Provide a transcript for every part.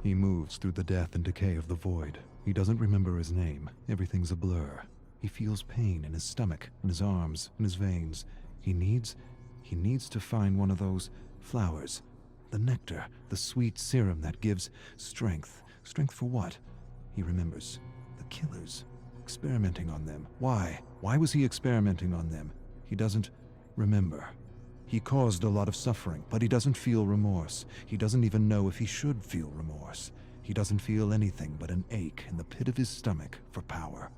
He moves through the death and decay of the void. He doesn't remember his name. Everything's a blur. He feels pain in his stomach, in his arms, in his veins. He needs to find one of those flowers. The nectar, the sweet serum that gives strength. Strength for what? He remembers. The killers. Experimenting on them. Why? Why was he experimenting on them? He doesn't remember. He caused a lot of suffering, but he doesn't feel remorse. He doesn't even know if he should feel remorse. He doesn't feel anything but an ache in the pit of his stomach for power.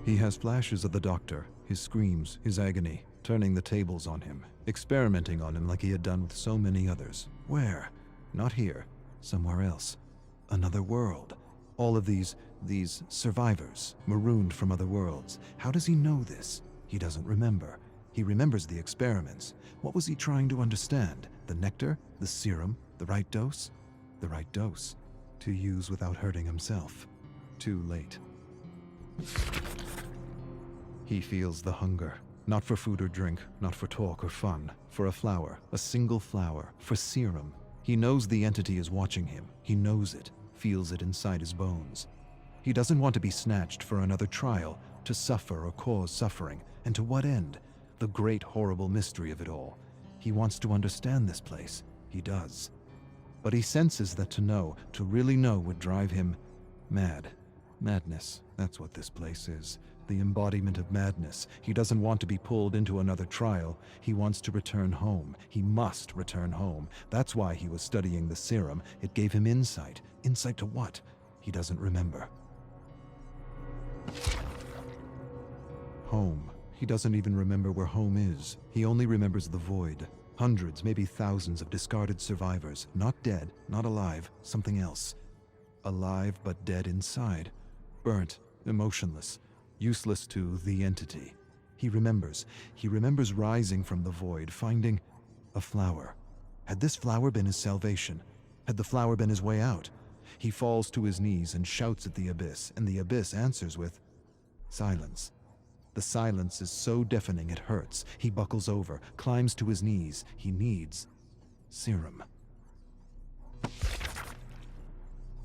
He has flashes of the doctor, his screams, his agony, turning the tables on him, experimenting on him like he had done with so many others. Where? Not here. Somewhere else. Another world. All of these survivors, marooned from other worlds. How does he know this? He doesn't remember. He remembers the experiments. What was he trying to understand? The nectar? The serum? The right dose? The right dose. To use without hurting himself. Too late. He feels the hunger. Not for food or drink, not for talk or fun. For a flower, a single flower, for serum. He knows the entity is watching him. He knows it, feels it inside his bones. He doesn't want to be snatched for another trial, to suffer or cause suffering. And to what end? The great horrible mystery of it all. He wants to understand this place. He does. But he senses that to know, to really know, would drive him mad. Madness, that's what this place is. The embodiment of madness. He doesn't want to be pulled into another trial. He wants to return home. He must return home. That's why he was studying the serum. It gave him insight. Insight to what? He doesn't remember. Home. He doesn't even remember where home is. He only remembers the void. Hundreds, maybe thousands of discarded survivors. Not dead, not alive, something else. Alive but dead inside. Burnt, emotionless, useless to the entity. He remembers rising from the void, finding a flower. Had this flower been his salvation? Had the flower been his way out? He falls to his knees and shouts at the abyss, and the abyss answers with silence. The silence is so deafening it hurts. He buckles over, climbs to his knees. He needs serum.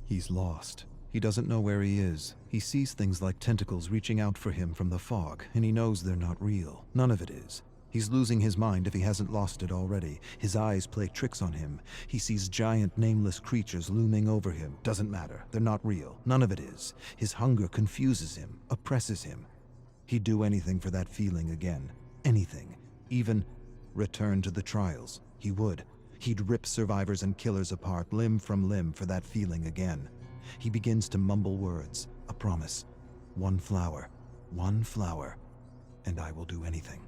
He's lost. He doesn't know where he is. He sees things like tentacles reaching out for him from the fog, and he knows they're not real. None of it is. He's losing his mind if he hasn't lost it already. His eyes play tricks on him. He sees giant, nameless creatures looming over him. Doesn't matter. They're not real. None of it is. His hunger confuses him, oppresses him. He'd do anything for that feeling again. Anything. Even return to the trials. He would. He'd rip survivors and killers apart, limb from limb, for that feeling again. He begins to mumble words. A promise. One flower, and I will do anything.